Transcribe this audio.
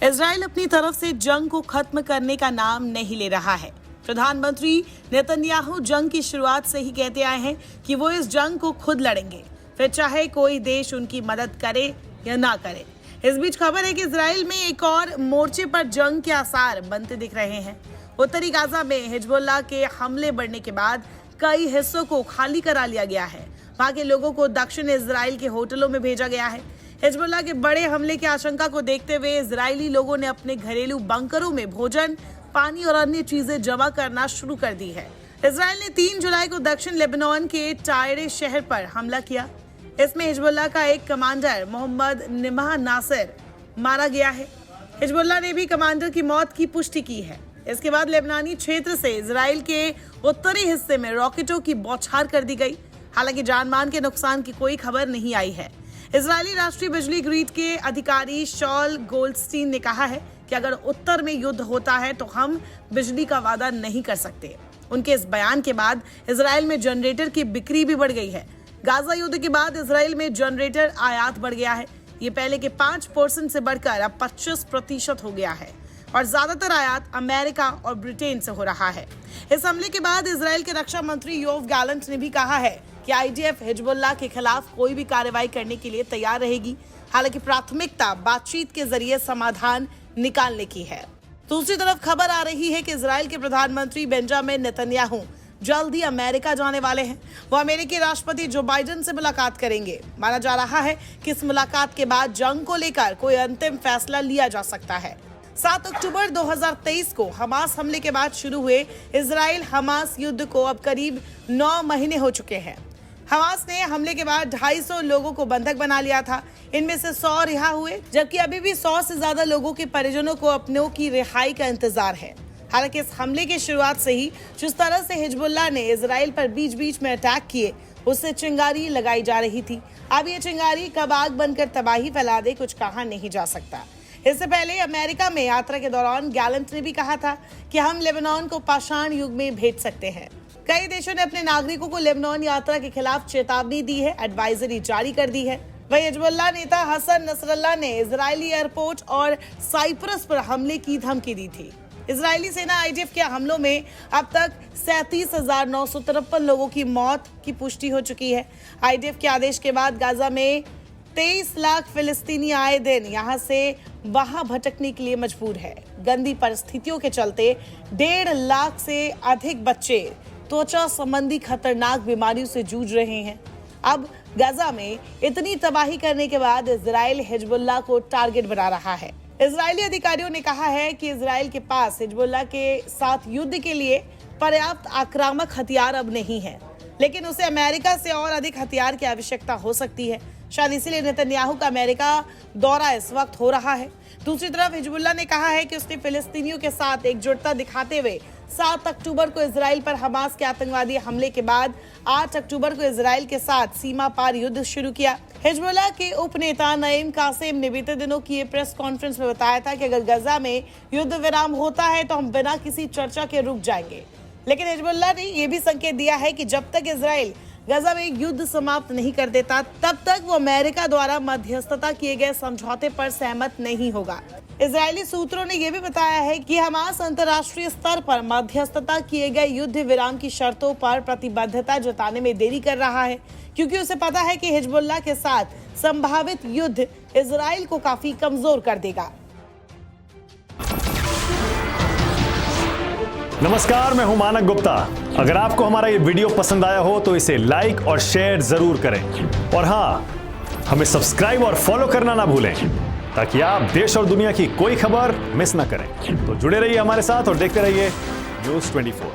Israel अपनी तरफ से जंग को खत्म करने का नाम नहीं ले रहा है। प्रधानमंत्री नेतन्याहू जंग की शुरुआत से ही कहते आए हैं कि वो इस जंग को खुद लड़ेंगे, फिर चाहे कोई देश उनकी मदद करे या ना करे। इस बीच खबर है कि इजराइल में एक और मोर्चे पर जंग के आसार बनते दिख रहे हैं। उत्तरी गाजा में हिजबुल्लाह के हमले बढ़ने के बाद कई हिस्सों को खाली करा लिया गया है। वहां के लोगों को दक्षिण इजराइल के होटलों में भेजा गया है। हिजबुल्लाह के बड़े हमले की आशंका को देखते हुए इजरायली लोगों ने अपने घरेलू बंकरों में भोजन, पानी और अन्य चीजें जमा करना शुरू कर दी है। इजराइल ने 3 जुलाई को दक्षिण लेबनान के टायरे शहर पर हमला किया। इसमें हिजबुल्लाह का एक कमांडर मोहम्मद निमाह नासिर मारा गया है। हिजबुल्लाह ने भी कमांडर की मौत की पुष्टि की है। इसके बाद लेबनानी क्षेत्र से इजराइल के उत्तरी हिस्से में रॉकेटों की बौछार कर दी गई। हालांकि जानमाल के नुकसान की कोई खबर नहीं आई है। इजरायली राष्ट्रीय बिजली ग्रिड के अधिकारी शॉल गोल्डस्टीन ने कहा है कि अगर उत्तर में युद्ध होता है तो हम बिजली का वादा नहीं कर सकते। उनके इस बयान के बाद इजराइल में जनरेटर की बिक्री भी बढ़ गई है। गाजा युद्ध के बाद इजराइल में जनरेटर आयात बढ़ गया है। ये पहले के 5% से बढ़कर अब 25% हो गया है और ज्यादातर आयात अमेरिका और ब्रिटेन से हो रहा है। इस हमले के बाद इजराइल के रक्षा मंत्री योव गैलेंट ने भी कहा है कि आईडीएफ हिजबुल्लाह के खिलाफ कोई भी कार्रवाई करने के लिए तैयार रहेगी। हालांकि प्राथमिकता बातचीत के जरिए समाधान निकालने की है। दूसरी तरफ खबर आ रही है कि इजराइल के प्रधानमंत्री बेंजामिन नेतन्याहू जल्द ही अमेरिका जाने वाले हैं। वो अमेरिकी राष्ट्रपति जो बाइडेन से मुलाकात करेंगे। माना जा रहा है कि इस मुलाकात के बाद जंग को लेकर कोई अंतिम फैसला लिया जा सकता है। 7 अक्टूबर 2023 को हमास हमले के बाद शुरू हुए इजराइल हमास युद्ध को अब करीब 9 महीने हो चुके हैं। हमास ने हमले के बाद 250 लोगों को बंधक बना लिया था। इनमें से 100 रिहा हुए, जबकि अभी भी 100 से ज्यादा लोगों के परिजनों को अपनों की रिहाई का इंतजार है। हालांकि इस हमले की शुरुआत से ही जिस तरह से हिजबुल्लाह ने इजराइल पर बीच बीच में अटैक किए, उससे चिंगारी लगाई जा रही थी। अब ये चिंगारी कब आग बनकर तबाही फैला दे, कुछ कहा नहीं जा सकता। इससे पहले अमेरिका में यात्रा के दौरान गैलेंट ने भी कहा था कि हम लेबनान को पाषाण युग में भेज सकते हैं। कई देशों ने अपने नागरिकों को लेबनान यात्रा के खिलाफ चेतावनी दी है, एडवाइजरी जारी कर दी है। वहीं हिजबुल्लाह नेता हसन नसरल्लाह ने इजरायली एयरपोर्ट और साइप्रस पर हमले की धमकी दी थी। इजरायली सेना आईडीएफ के हमलों में अब तक 37,953 लोगों की मौत की पुष्टि हो चुकी है। आईडीएफ के आदेश के बाद गाजा में 23 लाख फिलिस्तीनी आए दिन यहाँ से वहां भटकने के लिए मजबूर है। गंदी परिस्थितियों के चलते 1.5 लाख से अधिक बच्चे त्वचा संबंधी खतरनाक बीमारियों से जूझ रहे हैं। अब गाजा में इतनी तबाही करने के बाद इजराइल हिजबुल्लाह को टारगेट बना रहा है। इजरायली अधिकारियों ने कहा है कि इजराइल के पास हिजबुल्लाह के साथ युद्ध के लिए पर्याप्त आक्रामक हथियार अब नहीं है, लेकिन उसे अमेरिका से और अधिक हथियार की आवश्यकता हो सकती है। शायद इसीलिए नेतन्याहू का अमेरिका दौरा इस वक्त हो रहा है। दूसरी तरफ हिजबुल्लाह ने कहा है कि उसने फिलिस्तीनियों के साथ एकजुटता दिखाते हुए 7 अक्टूबर को इजराइल पर हमास के आतंकवादी हमले के बाद 8 अक्टूबर को इजराइल के साथ सीमा पार युद्ध शुरू किया। हिजबुल्लाह के उपनेता नईम कासिम ने बीते दिनों की प्रेस कॉन्फ्रेंस में बताया था कि अगर गजा में युद्ध विराम होता है तो हम बिना किसी चर्चा के रुक जाएंगे। लेकिन हिजबुल्लाह ने यह भी संकेत दिया है कि जब तक इजराइल गजा में युद्ध समाप्त नहीं कर देता, तब तक वो अमेरिका द्वारा मध्यस्थता किए गए समझौते पर सहमत नहीं होगा। इजरायली सूत्रों ने यह भी बताया है कि हमास अंतर्राष्ट्रीय स्तर पर मध्यस्थता किए गए युद्ध विराम की शर्तों पर प्रतिबद्धता जताने में देरी कर रहा है, क्योंकि उसे पता है कि हिजबुल्लाह के साथ संभावित युद्ध इजराइल को काफी कमजोर कर देगा। नमस्कार, मैं हूं मानक गुप्ता। अगर आपको हमारा ये वीडियो पसंद आया हो तो इसे लाइक और शेयर जरूर करें और हाँ, हमें सब्सक्राइब और फॉलो करना ना भूलें ताकि आप देश और दुनिया की कोई खबर मिस ना करें। तो जुड़े रहिए हमारे साथ और देखते रहिए न्यूज़ 24।